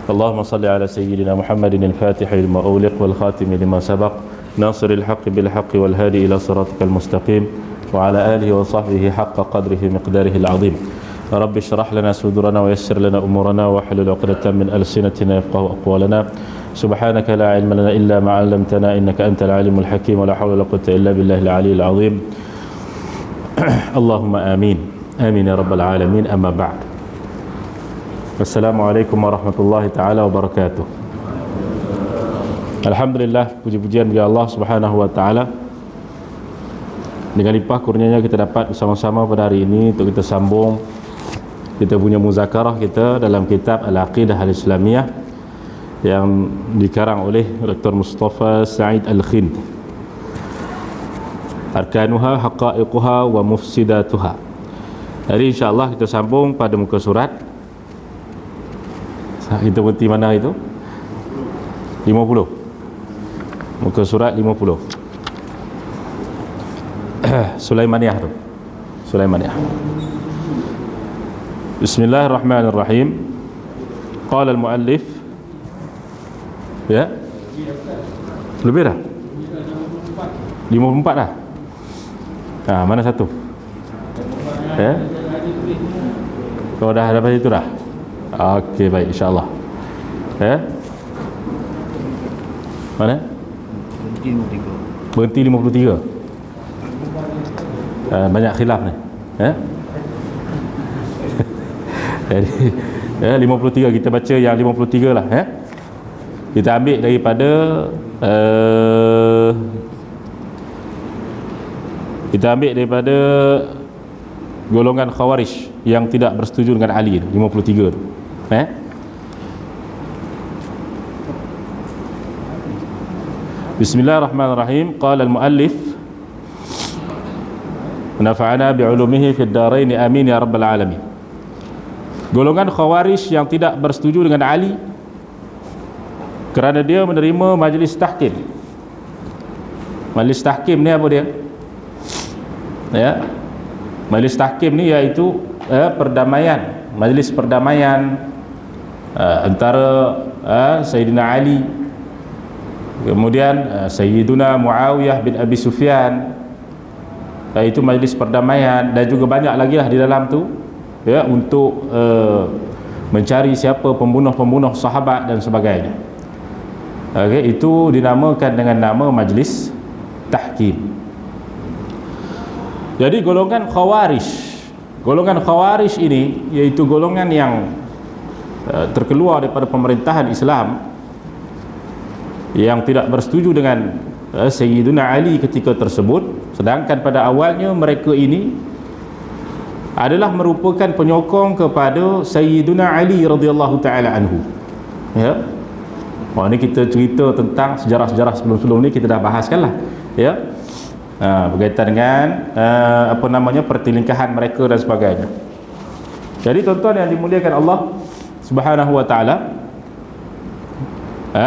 اللهم صل على سيدنا محمد الفاتح لما أغلق والخاتم لما سبق ناصر الحق بالحق والهادي إلى صراطك المستقيم وعلى آله وصحبه حق قدره مقداره العظيم. رب اشرح لنا صدورنا ويسر لنا أمورنا واحلل عقدة من ألسنتنا يفقهوا أقوالنا. سبحانك لا علم لنا إلا ما علمتنا إنك أنت العليم الحكيم ولا حول ولا قوة إلا بالله العلي العظيم. اللهم آمين آمين يا رب العالمين. أما بعد. Assalamualaikum warahmatullahi taala wabarakatuh. Alhamdulillah, puji-pujian bagi Allah Subhanahu wa taala. Dengan limpah kurnianya kita dapat bersama-sama pada hari ini untuk kita sambung kita punya muzakarah kita dalam kitab Al-Aqidah Al-Islamiyah yang dikarang oleh Dr. Mustafa Said Al-Khind. Arkanuha, haqa'iquha wa mufsidatuha. Hari insya-Allah kita sambung pada muka surat. Kita berhenti mana itu? 50. Muka surat 50. Sulaimaniyah tu. Sulaimaniyah. Bismillahirrahmanirrahim. Qala al-muallif. Ya? Lebih dah? 54 dah? Mana satu? Ya? Kau dah dapat itu dah? Okey, baik, insyaAllah. Mana? Berhenti 53. Banyak khilaf ni. Jadi 53, kita baca yang 53 lah. Kita ambil daripada golongan Khawarij yang tidak bersetuju dengan Ali, 53 tu. Bismillahirrahmanirrahim. Qala al-muallif nafa'ana bi'ulumihi fid darain amin ya rabbal alamin. Golongan Khawarij yang tidak bersetuju dengan Ali kerana dia menerima majlis tahkim. Majlis tahkim ni apa dia? Ya. Majlis tahkim ni iaitu perdamaian, majlis perdamaian antara Sayyidina Ali, kemudian Sayyiduna Muawiyah bin Abi Sufyan, iaitu majlis perdamaian, dan juga banyak lagi lah di dalam tu, ya, untuk mencari siapa pembunuh-pembunuh sahabat dan sebagainya. Okey, itu dinamakan dengan nama majlis tahkim. Jadi golongan Khawarij ini iaitu golongan yang terkeluar daripada pemerintahan Islam yang tidak bersetuju dengan Sayyiduna Ali ketika tersebut, sedangkan pada awalnya mereka ini adalah merupakan penyokong kepada Sayyiduna Ali radhiyallahu taala anhu. Ya. Ini kita cerita tentang sejarah-sejarah sebelum-sebelum ni kita dah bahaskanlah, ya. Berkaitan dengan pertelingkahan mereka dan sebagainya. Jadi tuan-tuan yang dimuliakan Allah Subhanahu wa taala,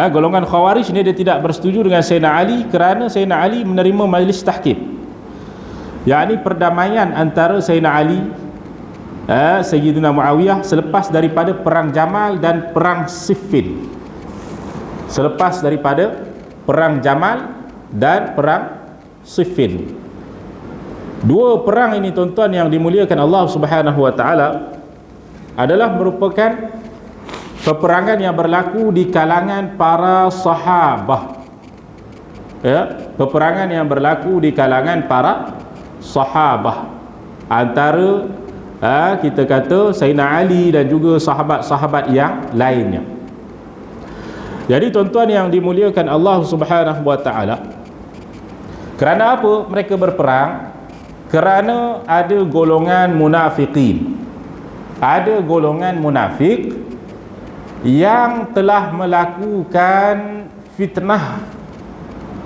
golongan Khawarij ni dia tidak bersetuju dengan Sayyidina Ali kerana Sayyidina Ali menerima majlis tahkim, yakni perdamaian antara Sayyidina Ali, Sayyidina Muawiyah selepas daripada perang Jamal dan perang Siffin. Selepas daripada perang Jamal dan perang Siffin. Dua perang ini tuan-tuan yang dimuliakan Allah Subhanahu wa taala adalah merupakan peperangan yang berlaku di kalangan para sahabah. Ya, peperangan yang berlaku di kalangan para sahabah antara kita kata Sayyidina Ali dan juga sahabat-sahabat yang lainnya. Jadi tuan-tuan yang dimuliakan Allah Subhanahu wa taala, kerana apa mereka berperang? Kerana ada golongan munafiqin, ada golongan munafik yang telah melakukan fitnah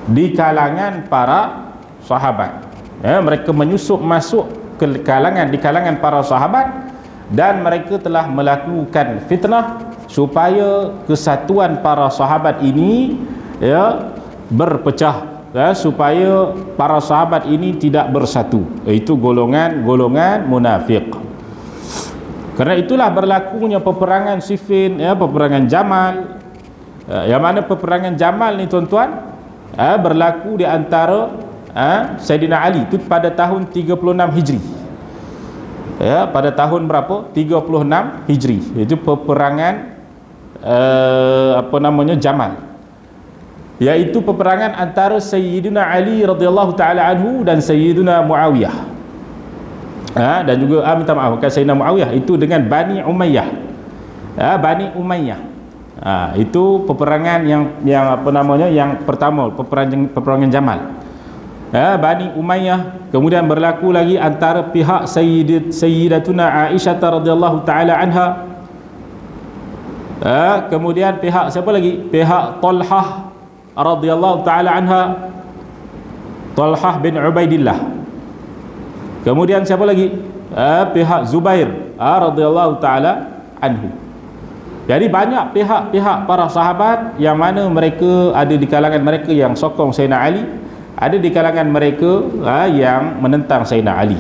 di kalangan para sahabat. Mereka menyusup masuk ke di kalangan para sahabat dan mereka telah melakukan fitnah supaya kesatuan para sahabat ini, ya, berpecah, supaya para sahabat ini tidak bersatu. Itu golongan munafik. Kerana itulah berlakunya peperangan Siffin, peperangan Jamal. Yang mana peperangan Jamal ni tuan-tuan berlaku di antara Sayyidina Ali itu pada tahun 36 Hijri. Pada tahun berapa? 36 Hijri. Itu peperangan Jamal. Iaitu peperangan antara Sayyidina Ali radhiyallahu taala anhu dan Sayyidina Muawiyah. Dan juga minta maaf, bukan Sayyidina Muawiyah, itu dengan Bani Umayyah. Bani Umayyah. Itu peperangan yang pertama, peperangan Jamal. Bani Umayyah. Kemudian berlaku lagi antara pihak Sayyidatuna Aisyah radhiyallahu taala anha. Kemudian pihak siapa lagi? Pihak Talhah radhiyallahu taala anha. Talhah bin Ubaidillah. Kemudian siapa lagi? Pihak Zubair radhiyallahu taala anhu. Jadi banyak pihak-pihak para sahabat yang mana mereka ada di kalangan mereka yang sokong Sayyidina Ali, ada di kalangan mereka yang menentang Sayyidina Ali.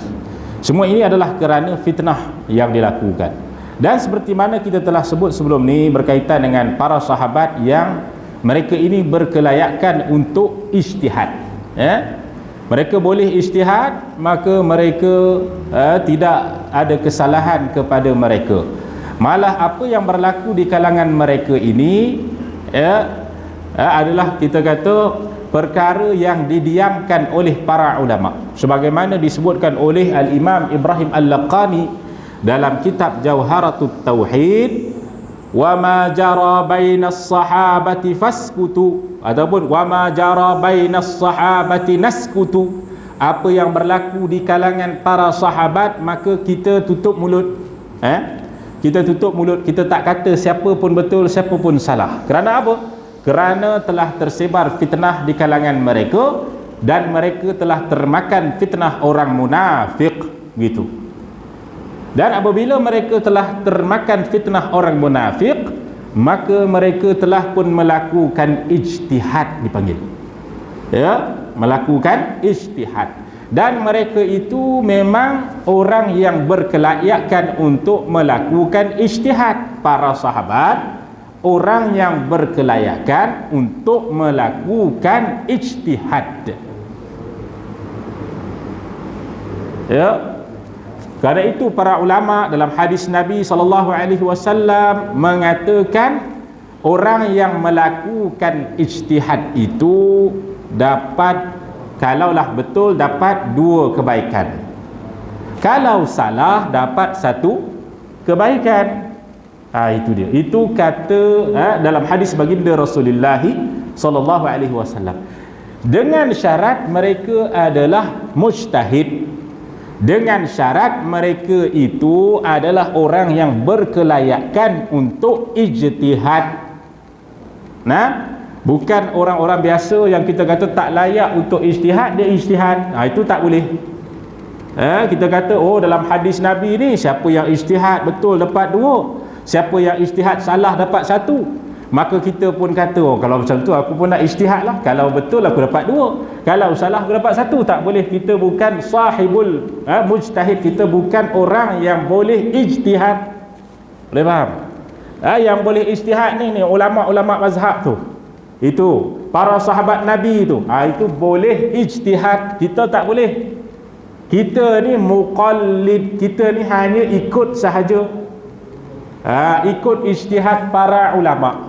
Semua ini adalah kerana fitnah yang dilakukan. Dan seperti mana kita telah sebut sebelum ni berkaitan dengan para sahabat yang mereka ini berkelayakan untuk ijtihad. Mereka boleh ijtihad, maka mereka tidak ada kesalahan kepada mereka. Malah apa yang berlaku di kalangan mereka ini adalah kita kata perkara yang didiamkan oleh para ulama, sebagaimana disebutkan oleh Al-Imam Ibrahim Al-Laqani dalam kitab Jawharatut Tauhid, wa ma jara bainas sahabati faskutu, ataupun wa ma jara bainas sahabati naskutu. Apa yang berlaku di kalangan para sahabat, maka kita tutup mulut. Kita tutup mulut, kita tak kata siapa pun betul, siapa pun salah. Kerana apa? Kerana telah tersebar fitnah di kalangan mereka, dan mereka telah termakan fitnah orang munafik, gitu. Dan apabila mereka telah termakan fitnah orang munafik, maka mereka telah pun melakukan ijtihad, dipanggil melakukan ijtihad. Dan mereka itu memang orang yang berkelayakan untuk melakukan ijtihad. Para sahabat orang yang berkelayakan untuk melakukan ijtihad. Kerana itu para ulama dalam hadis Nabi SAW mengatakan orang yang melakukan ijtihad itu dapat, kalaulah betul, dapat 2 kebaikan. Kalau salah, dapat 1 kebaikan. Itu dia. Itu kata dalam hadis baginda Rasulullah SAW. Dengan syarat mereka adalah mujtahid. Dengan syarat mereka itu adalah orang yang berkelayakan untuk ijtihad. Bukan orang-orang biasa yang kita kata tak layak untuk ijtihad, dia ijtihad. Itu tak boleh. Kita kata dalam hadis Nabi ni, siapa yang ijtihad betul dapat 2, siapa yang ijtihad salah dapat 1. Maka kita pun kata, kalau macam tu aku pun nak ijtihad lah. Kalau betul aku dapat 2, kalau salah aku dapat 1. Tak boleh. Kita bukan sahibul mujtahid. Kita bukan orang yang boleh ijtihad. Boleh faham? Yang boleh ijtihad ni ulama-ulama mazhab tu. Itu para sahabat Nabi itu. Itu boleh ijtihad. Kita tak boleh. Kita ni muqallid. Kita ni hanya ikut sahaja. Ikut ijtihad para ulama.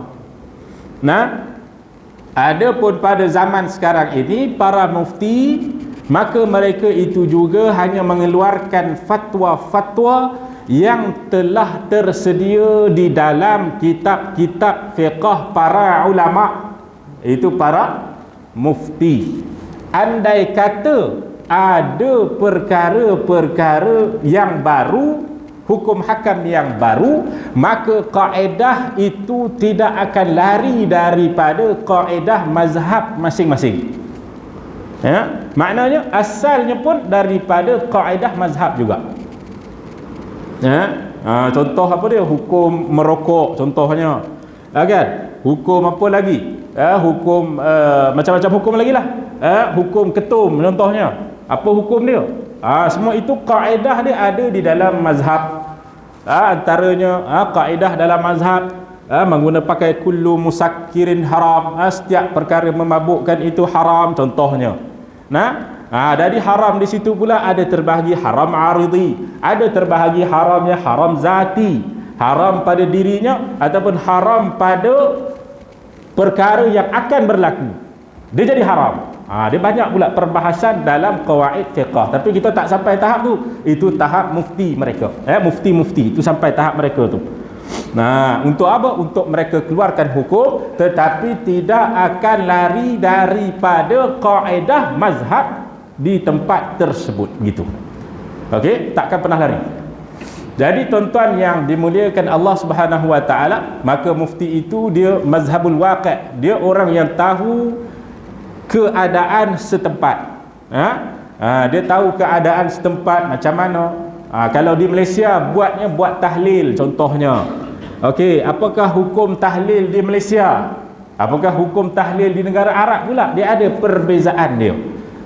Adapun pada zaman sekarang ini para mufti, maka mereka itu juga hanya mengeluarkan fatwa-fatwa yang telah tersedia di dalam kitab-kitab fiqh para ulama. Itu para mufti. Andai kata ada perkara-perkara yang baru, hukum hakam yang baru, maka kaedah itu tidak akan lari daripada kaedah mazhab masing-masing. Maknanya asalnya pun daripada kaedah mazhab juga. Contoh apa dia? Hukum merokok contohnya. Kan? Hukum apa lagi? Hukum macam-macam hukum lagi lah. Hukum ketum contohnya. Apa hukum dia? Semua itu kaedah dia ada di dalam mazhab. Antaranya kaedah dalam mazhab menggunakan pakai kullu musakkirin haram, setiap perkara memabukkan itu haram contohnya. Dari haram di situ pula ada terbahagi haram aridi, ada terbahagi haramnya haram zati, haram pada dirinya ataupun haram pada perkara yang akan berlaku, dia jadi haram. Dia banyak pula perbahasan dalam qawaid fiqh, tapi kita tak sampai tahap tu. Itu tahap mufti mereka, mufti-mufti itu sampai tahap mereka tu. Untuk apa? Untuk mereka keluarkan hukum, tetapi tidak akan lari daripada kaedah mazhab di tempat tersebut gitu. Okey, takkan pernah lari. Jadi tuan-tuan yang dimuliakan Allah Subhanahu wa taala, maka mufti itu dia mazhabul waqi', dia orang yang tahu keadaan setempat. Dia tahu keadaan setempat macam mana. Kalau di Malaysia buat tahlil contohnya. Okey, apakah hukum tahlil di Malaysia? Apakah hukum tahlil di negara Arab pula? Dia ada perbezaan dia.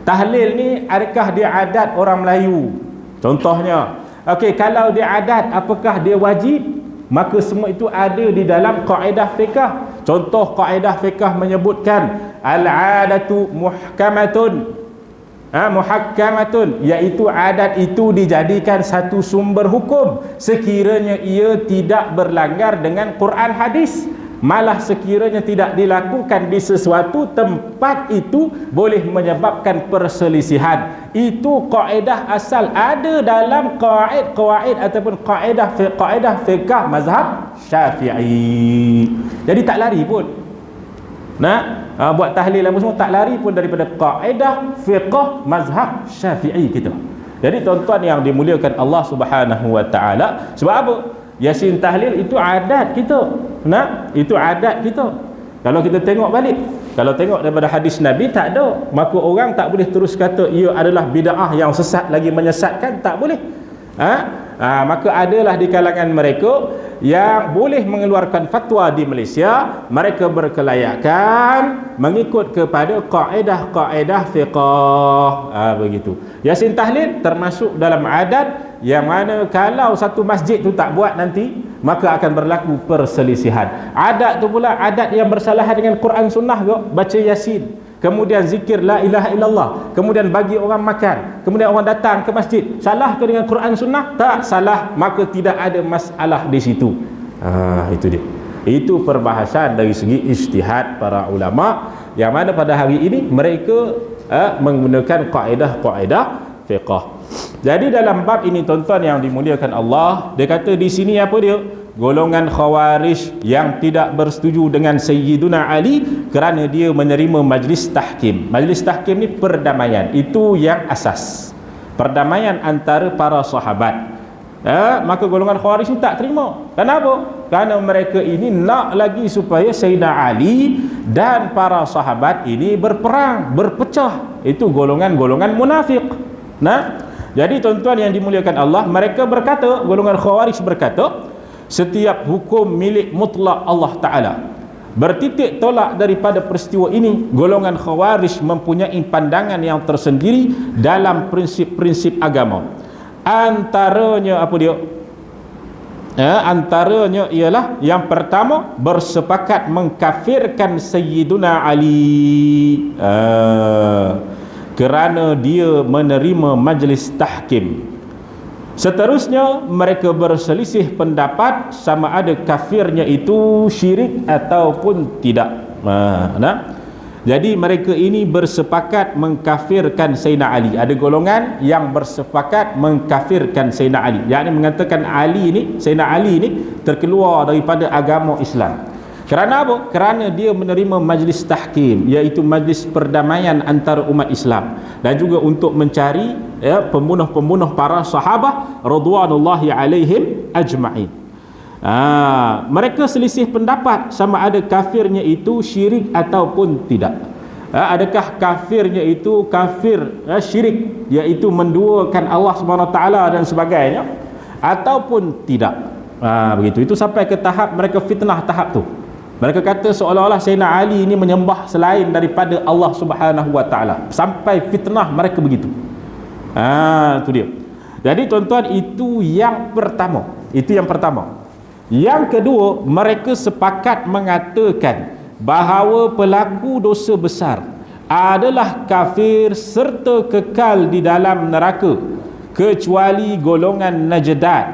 Tahlil ni adakah dia adat orang Melayu? Contohnya, okey, kalau dia adat, apakah dia wajib? Maka semua itu ada di dalam kaedah fiqh. Contoh kaedah fiqh menyebutkan al-'adatu muhkamatun. Muhakkamatun, iaitu adat itu dijadikan satu sumber hukum sekiranya ia tidak berlanggar dengan Quran hadis. Malah sekiranya tidak dilakukan di sesuatu tempat itu boleh menyebabkan perselisihan. Itu kaedah asal ada dalam qawaid ataupun kaedah fiqh mazhab Syafi'i. Jadi tak lari pun. Buat tahlil apa semua tak lari pun daripada kaedah fiqh mazhab Syafi'i kita. Jadi tuan-tuan yang dimuliakan Allah Subhanahu wa taala, sebab apa? Yasin tahlil itu adat kita. Itu adat kita. Kalau kita tengok balik, kalau tengok daripada hadis Nabi tak ada, maka orang tak boleh terus kata ia adalah bid'ah yang sesat lagi menyesatkan, tak boleh. Maka adalah di kalangan mereka yang boleh mengeluarkan fatwa di Malaysia, mereka berkelayakan mengikut kepada kaedah fiqh. Begitu. Yasin tahlil termasuk dalam adat yang mana kalau satu masjid tu tak buat nanti, maka akan berlaku perselisihan. Adat tu pula adat yang bersalahan dengan Quran Sunnah ke, baca Yasin, kemudian zikir la ilaha illallah, kemudian bagi orang makan, kemudian orang datang ke masjid. Salah ke dengan Quran Sunnah? Tak salah, maka tidak ada masalah di situ. Itu dia. Itu perbahasan dari segi ijtihad para ulama, yang mana pada hari ini mereka menggunakan kaedah fiqh. Jadi dalam bab ini tuan-tuan yang dimuliakan Allah, dia kata di sini apa dia? Golongan Khawarij yang tidak bersetuju dengan Sayyiduna Ali kerana dia menerima majlis tahkim. Majlis tahkim ni perdamaian, itu yang asas. Perdamaian antara para sahabat. Maka golongan Khawarij ni tak terima. Kenapa? Kerana mereka ini nak lagi supaya Sayyidina Ali dan para sahabat ini berperang, berpecah. Itu golongan-golongan munafik. Jadi tuan-tuan yang dimuliakan Allah, mereka berkata, golongan Khawarij berkata, setiap hukum milik mutlak Allah Ta'ala. Bertitik tolak daripada peristiwa ini, golongan Khawarij mempunyai pandangan yang tersendiri dalam prinsip-prinsip agama. Antaranya apa dia? Antaranya ialah yang pertama, bersepakat mengkafirkan Sayyiduna Ali kerana dia menerima majlis tahkim. Seterusnya mereka berselisih pendapat sama ada kafirnya itu syirik ataupun tidak. Jadi mereka ini bersepakat mengkafirkan Sayyidina Ali. Ada golongan yang bersepakat mengkafirkan Sayyidina Ali, yakni mengatakan Sayyidina Ali ini terkeluar daripada agama Islam. Kerana apa? Kerana dia menerima majlis tahkim, iaitu majlis perdamaian antara umat Islam, dan juga untuk mencari pembunuh-pembunuh para sahabat radhiyallahu alaihim ajma'in. Mereka selisih pendapat sama ada kafirnya itu syirik ataupun tidak. Adakah kafirnya itu kafir syirik, iaitu menduakan Allah SWT dan sebagainya, ataupun tidak. Begitu. Itu sampai ke tahap mereka fitnah tahap tu. Mereka kata seolah-olah Sayyidina Ali ini menyembah selain daripada Allah Subhanahu wa taala. Sampai fitnah mereka begitu. Itu dia. Jadi tuan-tuan, itu yang pertama. Itu yang pertama. Yang kedua, mereka sepakat mengatakan bahawa pelaku dosa besar adalah kafir serta kekal di dalam neraka kecuali golongan Najdat.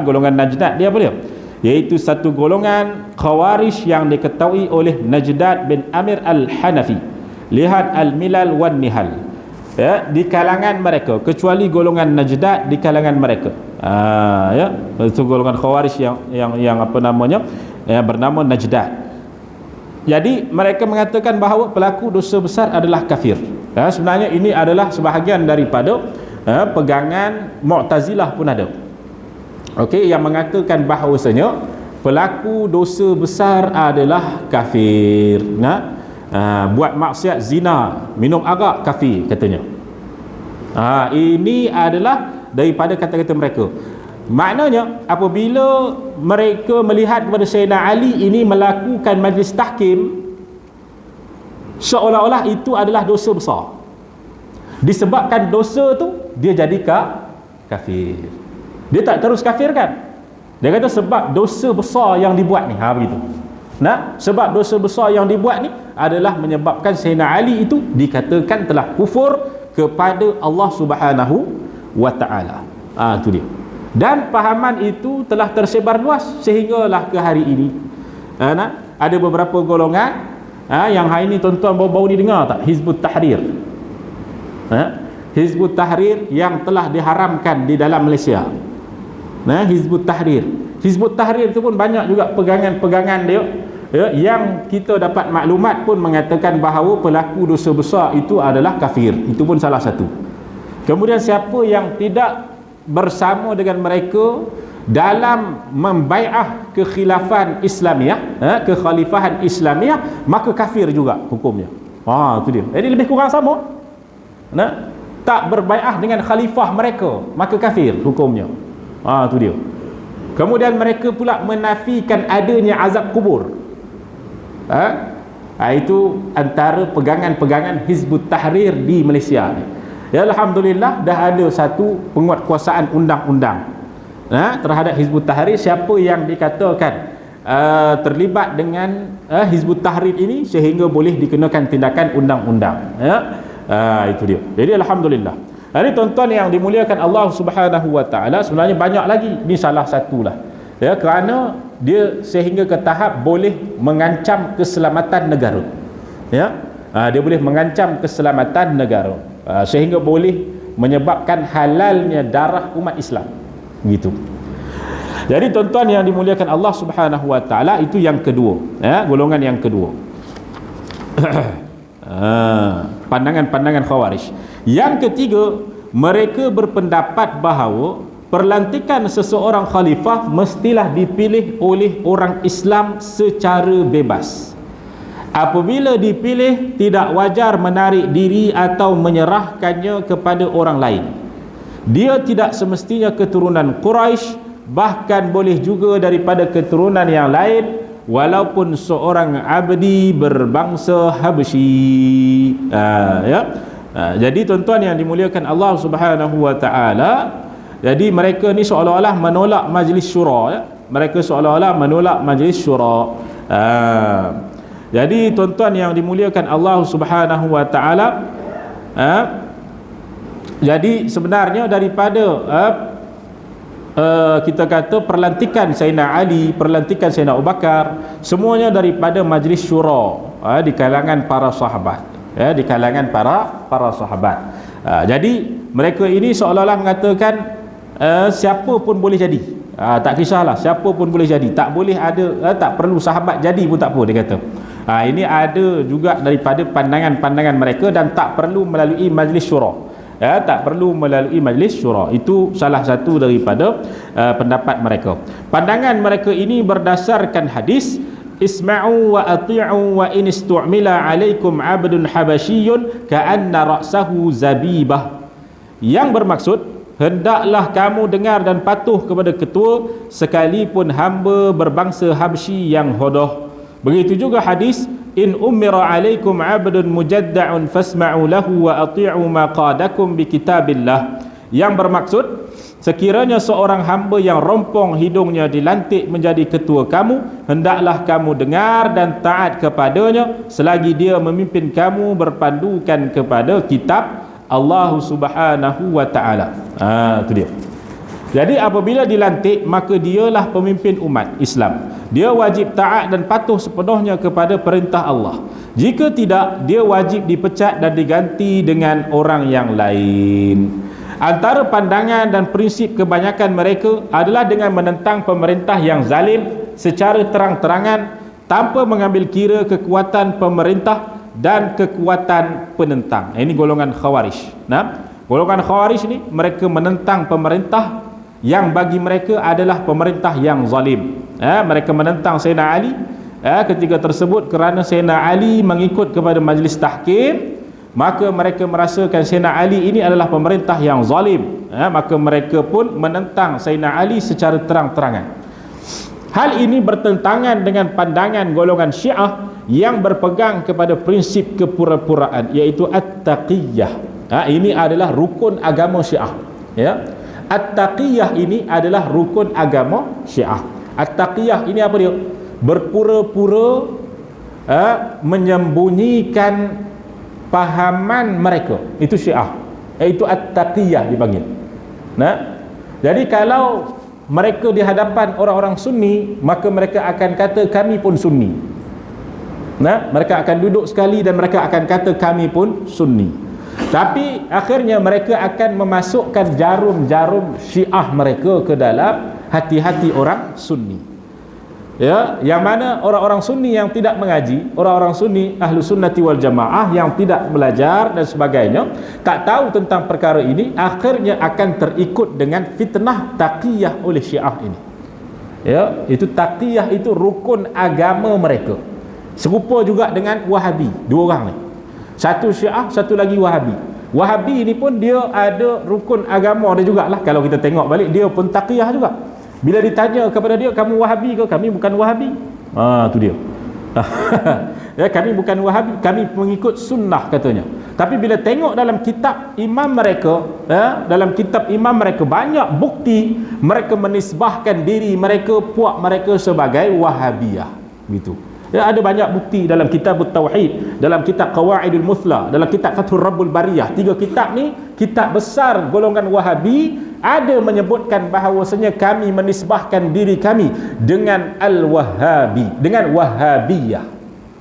Golongan Najdat dia apa dia? Iaitu satu golongan Khawarij yang diketahui oleh Najdat bin Amir Al-Hanafi. Lihat Al-Milal wan Nihal. Di kalangan mereka, kecuali golongan Najdat di kalangan mereka. Itu golongan Khawarij yang apa namanya? Bernama Najdat. Jadi mereka mengatakan bahawa pelaku dosa besar adalah kafir. Sebenarnya ini adalah sebahagian daripada pegangan Mu'tazilah pun ada. Okey, yang mengatakan bahawasanya pelaku dosa besar adalah kafir. Buat maksiat zina, minum arak, kafir katanya. Ini adalah daripada kata-kata mereka. Maknanya apabila mereka melihat kepada Sayyidina Ali ini melakukan majlis tahkim, seolah-olah itu adalah dosa besar. Disebabkan dosa tu dia jadi kafir. Dia tak terus kafirkan. Dia kata sebab dosa besar yang dibuat ni, begitu. Sebab dosa besar yang dibuat ni adalah menyebabkan Sayyidina Ali itu dikatakan telah kufur kepada Allah Subhanahu wa taala. Itu dia. Dan pahaman itu telah tersebar luas sehinggalah ke hari ini. Ada beberapa golongan yang hari ini tuan-tuan baru-baru ni dengar tak? Hizbut Tahrir. Hizbut Tahrir yang telah diharamkan di dalam Malaysia. Hizbut Tahrir. Hizbut Tahrir itu pun banyak juga pegangan-pegangan dia, yang kita dapat maklumat pun mengatakan bahawa pelaku dosa besar itu adalah kafir. Itu pun salah satu. Kemudian siapa yang tidak bersama dengan mereka dalam membai'ah kekhilafan Islamiah, kekhalifahan Islamiah, maka kafir juga hukumnya. Itu dia. Jadi lebih kurang sama. Tak berbai'ah dengan khalifah mereka, maka kafir hukumnya. Itu dia. Kemudian mereka pula menafikan adanya azab kubur. Itu antara pegangan-pegangan Hizbut Tahrir di Malaysia. Ya, alhamdulillah dah ada satu penguatkuasaan undang-undang terhadap Hizbut Tahrir. Siapa yang dikatakan terlibat dengan Hizbut Tahrir ini sehingga boleh dikenakan tindakan undang-undang. Itu dia. Jadi alhamdulillah. Ini tuan-tuan yang dimuliakan Allah Subhanahu wa taala, sebenarnya banyak lagi. Ini salah satulah. Kerana dia sehingga ke tahap boleh mengancam keselamatan negara. Dia boleh mengancam keselamatan negara. Sehingga boleh menyebabkan halalnya darah umat Islam, gitu. Jadi tuan-tuan yang dimuliakan Allah Subhanahu wa taala, itu yang kedua, golongan yang kedua. Pandangan-pandangan Khawarij. Yang ketiga, mereka berpendapat bahawa perlantikan seseorang khalifah mestilah dipilih oleh orang Islam secara bebas. Apabila dipilih, tidak wajar menarik diri atau menyerahkannya kepada orang lain. Dia tidak semestinya keturunan Quraisy, bahkan boleh juga daripada keturunan yang lain, walaupun seorang abdi berbangsa Habsyi. Jadi tuan-tuan yang dimuliakan Allah Subhanahu wa taala, jadi mereka ni seolah-olah menolak majlis syura. Mereka seolah-olah menolak majlis syura. Jadi tuan-tuan yang dimuliakan Allah Subhanahu wa taala, jadi sebenarnya daripada kita kata perlantikan Sayyidina Ali, perlantikan Sayyidina Abu Bakar, semuanya daripada majlis syura di kalangan para sahabat, di kalangan para sahabat. Jadi mereka ini seolah-olah mengatakan siapa pun boleh jadi. Tak kisahlah, siapa pun boleh jadi. Tak boleh ada, tak perlu sahabat jadi pun tak apa, dia kata. Ini ada juga daripada pandangan-pandangan mereka, dan tak perlu melalui majlis syura. Tak perlu melalui majlis syura. Itu salah satu daripada pendapat mereka. Pandangan mereka ini berdasarkan hadis, isma'u wa ati'u wa in istu'mila alaikum 'abdun habasyiyyun ka'anna ra'sahu zabibah. Yang bermaksud, hendaklah kamu dengar dan patuh kepada ketua sekalipun hamba berbangsa Habsyi yang hodoh. Begitu juga hadis, in umira alaikum 'abdun mujadda'un fasma'u lahu wa ati'u ma qadakum bi kitabillah. yang bermaksud sekiranya seorang hamba yang rompong hidungnya dilantik menjadi ketua kamu, hendaklah kamu dengar dan taat kepadanya selagi dia memimpin kamu berpandukan kepada kitab Allah Subhanahu wa taala. Itu dia. Jadi apabila dilantik, maka dialah pemimpin umat Islam. Dia wajib taat dan patuh sepenuhnya kepada perintah Allah. Jika tidak, dia wajib dipecat dan diganti dengan orang yang lain. Antara pandangan dan prinsip kebanyakan mereka adalah dengan menentang pemerintah yang zalim secara terang-terangan tanpa mengambil kira kekuatan pemerintah dan kekuatan penentang. Ini golongan Khawarij. Golongan Khawarij ni mereka menentang pemerintah yang bagi mereka adalah pemerintah yang zalim. Mereka menentang Sayyidina Ali ketika tersebut kerana Sayyidina Ali mengikut kepada majlis tahkim, maka mereka merasakan Sayyidina Ali ini adalah pemerintah yang zalim. Maka mereka pun menentang Sayyidina Ali secara terang-terangan. Hal ini bertentangan dengan pandangan golongan Syiah yang berpegang kepada prinsip kepura-puraan, iaitu at-taqiyah. Ini adalah rukun agama Syiah, ya. At-taqiyah ini adalah rukun agama Syiah. At-taqiyah ini apa dia? Berpura-pura menyembunyikan pahaman mereka. Itu Syiah. Itu at-taqiyah dipanggil. Jadi kalau mereka di hadapan orang-orang Sunni, maka mereka akan kata kami pun Sunni. Mereka akan duduk sekali dan mereka akan kata kami pun Sunni. Tapi akhirnya mereka akan memasukkan jarum-jarum Syiah mereka ke dalam hati-hati orang Sunni. Ya, yang mana orang-orang Sunni yang tidak mengaji, orang-orang Sunni ahlu sunnati wal jamaah yang tidak belajar dan sebagainya, tak tahu tentang perkara ini, akhirnya akan terikut dengan fitnah taqiyah oleh Syiah ini. Ya, itu taqiyah itu rukun agama mereka. Serupa juga dengan Wahabi, dua orang ni. Satu Syiah, satu lagi Wahabi. Wahabi ini pun dia ada rukun agama dia jugalah. Kalau kita tengok balik, dia pun taqiyah juga. Bila ditanya kepada dia, kamu Wahabi ke? Kami bukan Wahabi. Tu dia. Ya, kami bukan Wahabi, kami mengikut sunnah katanya. Tapi bila tengok dalam kitab imam mereka, dalam kitab imam mereka banyak bukti mereka menisbahkan diri mereka, puak mereka sebagai Wahabiyah. Gitu. Ya, ada banyak bukti dalam kitab Tauhid, dalam kitab Qawaidul Muthla, dalam kitab Fathur Rabbul Bariyah. Tiga kitab ni, kitab besar golongan Wahabi, ada menyebutkan bahawasanya kami menisbahkan diri kami dengan Al-Wahabi, dengan Wahabiyah.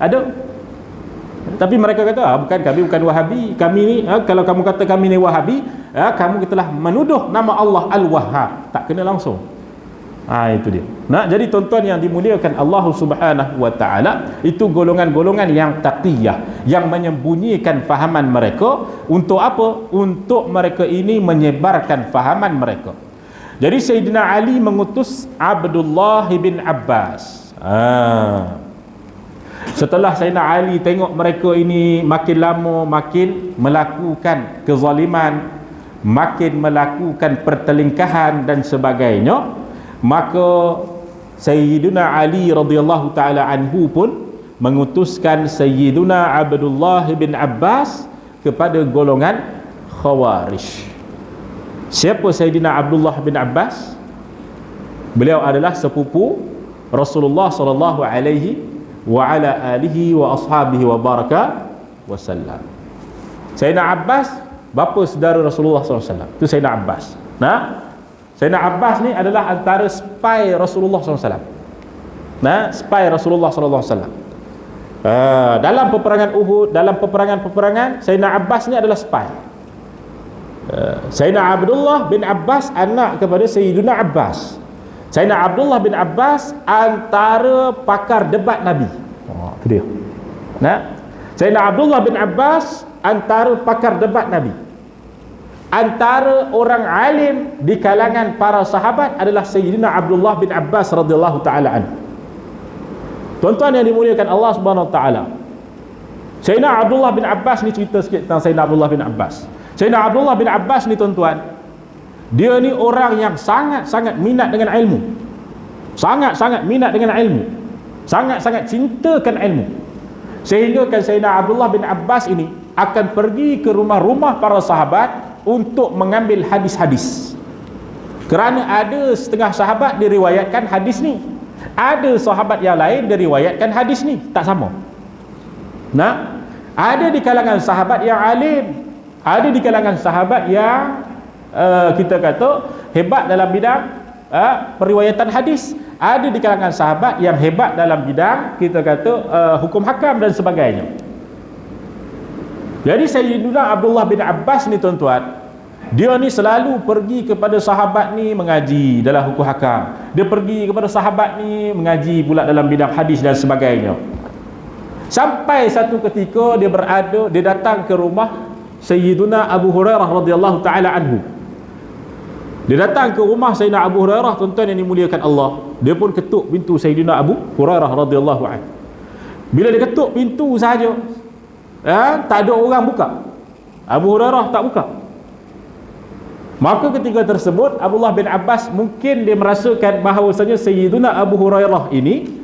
Ada. Tapi mereka kata, bukan, kami bukan Wahabi. Kami ni, kalau kamu kata kami ni Wahabi, kamu telah menuduh nama Allah Al-Wahhab. Tak kena langsung. Itu dia. Jadi tuan-tuan yang dimuliakan Allah Subhanahu wa taala, itu golongan-golongan yang taqiyah, yang menyembunyikan fahaman mereka. Untuk apa? Untuk mereka ini menyebarkan fahaman mereka. Jadi Sayyidina Ali mengutus Abdullah bin Abbas. Setelah Sayyidina Ali tengok mereka ini makin lama makin melakukan kezaliman, makin melakukan pertelingkahan dan sebagainya, maka Sayyiduna Ali radhiyallahu taala anhu pun mengutuskan Sayyiduna Abdullah bin Abbas kepada golongan Khawarij. Siapa Sayyidina Abdullah bin Abbas? Beliau adalah sepupu Rasulullah sallallahu alaihi wa ala alihi wa ashabihi wa baraka wasallam. Sayyidina Abbas bapa saudara Rasulullah sallallahu alaihi wasallam. Itu Sayyidina Abbas. Sayyidina Abbas ni adalah antara spy Rasulullah SAW. Spy Rasulullah SAW. Dalam peperangan Uhud, dalam peperangan-peperangan, Sayyidina Abbas ni adalah spy. Sayyidina Abdullah bin Abbas anak kepada Sayyidina Abbas. Sayyidina Abdullah bin Abbas antara pakar debat Nabi. Itu dia. Sayyidina Abdullah bin Abbas antara pakar debat Nabi. Antara orang alim di kalangan para sahabat adalah Sayyidina Abdullah bin Abbas radhiyallahu taala anhu. Tuan-tuan yang dimuliakan Allah Subhanahu wa taala, Sayyidina Abdullah bin Abbas ni, cerita sikit tentang Sayyidina Abdullah bin Abbas. Sayyidina Abdullah bin Abbas ni tuan-tuan, dia ni orang yang sangat-sangat minat dengan ilmu. Sangat-sangat minat dengan ilmu. Sangat-sangat cintakan ilmu. Sehingga kan Sayyidina Abdullah bin Abbas ini akan pergi ke rumah-rumah para sahabat untuk mengambil hadis-hadis. Kerana ada setengah sahabat diriwayatkan hadis ni, ada sahabat yang lain diriwayatkan hadis ni, tak sama. Nah, ada di kalangan sahabat yang alim, ada di kalangan sahabat yang kita kata hebat dalam bidang periwayatan hadis, ada di kalangan sahabat yang hebat dalam bidang kita kata hukum hakam dan sebagainya. Jadi Sayyidina Abdullah bin Abbas ni tuan-tuan, dia ni selalu pergi kepada sahabat ni mengaji dalam hukum hakam, dia pergi kepada sahabat ni mengaji pula dalam bidang hadis dan sebagainya. Sampai satu ketika dia datang ke rumah Sayyidina Abu Hurairah radhiyallahu taala anhu. Dia datang ke rumah Sayyidina Abu Hurairah, tuan-tuan yang dimuliakan Allah. Dia pun ketuk pintu Sayyidina Abu Hurairah radhiyallahu anhu. Bila dia ketuk pintu saja, tak ada orang buka. Abu Hurairah tak buka. Maka ketika tersebut Abdullah bin Abbas mungkin dia merasakan bahawasanya Sayyidina Abu Hurairah ini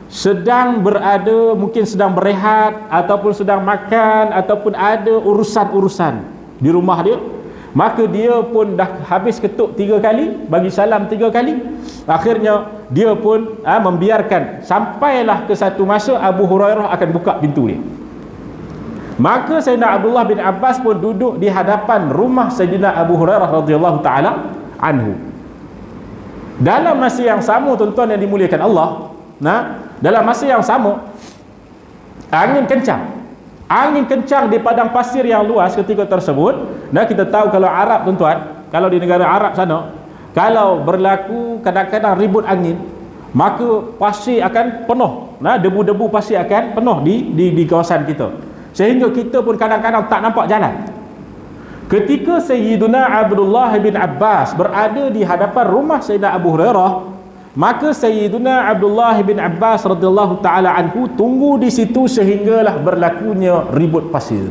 sedang berada, mungkin sedang berehat ataupun sedang makan ataupun ada urusan-urusan di rumah dia. Maka dia pun dah habis ketuk 3 kali, bagi salam 3 kali. Akhirnya dia pun membiarkan sampailah ke satu masa Abu Hurairah akan buka pintu dia. Maka Sayyidina Abdullah bin Abbas pun duduk di hadapan rumah Sayyidina Abu Hurairah radhiyallahu taala anhu. Dalam masa yang sama tuan-tuan yang dimuliakan Allah, dalam masa yang sama angin kencang di padang pasir yang luas ketika tersebut. Kita tahu kalau Arab tuan-tuan, kalau di negara Arab sana, kalau berlaku kadang-kadang ribut angin, maka pasir akan penuh, debu-debu pasir akan penuh di kawasan kita, sehingga kita pun kadang-kadang tak nampak jalan. Ketika Sayyidina Abdullah bin Abbas berada di hadapan rumah Sayyidina Abu Hurairah, maka Sayyidina Abdullah bin Abbas radhiyallahu taala anhu tunggu di situ sehinggalah berlakunya ribut pasir.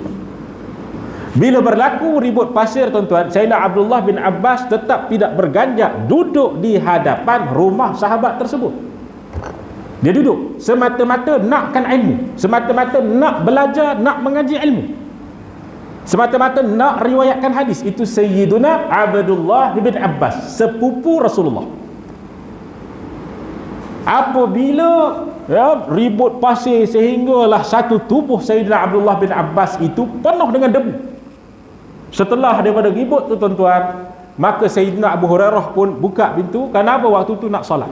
Bila berlaku ribut pasir tuan-tuan, Sayyidina Abdullah bin Abbas tetap tidak berganjak duduk di hadapan rumah sahabat tersebut. Dia duduk semata-mata nakkan ilmu, semata-mata nak belajar, nak mengaji ilmu, semata-mata nak riwayatkan hadis. Itu Sayyiduna Abdullah bin Abbas, sepupu Rasulullah. Apabila ribut pasir sehinggalah satu tubuh Sayyidina Abdullah bin Abbas itu penuh dengan debu. Setelah daripada ribut tu tuan-tuan, maka Sayyidina Abu Hurairah pun buka pintu. Kenapa? Waktu tu nak solat.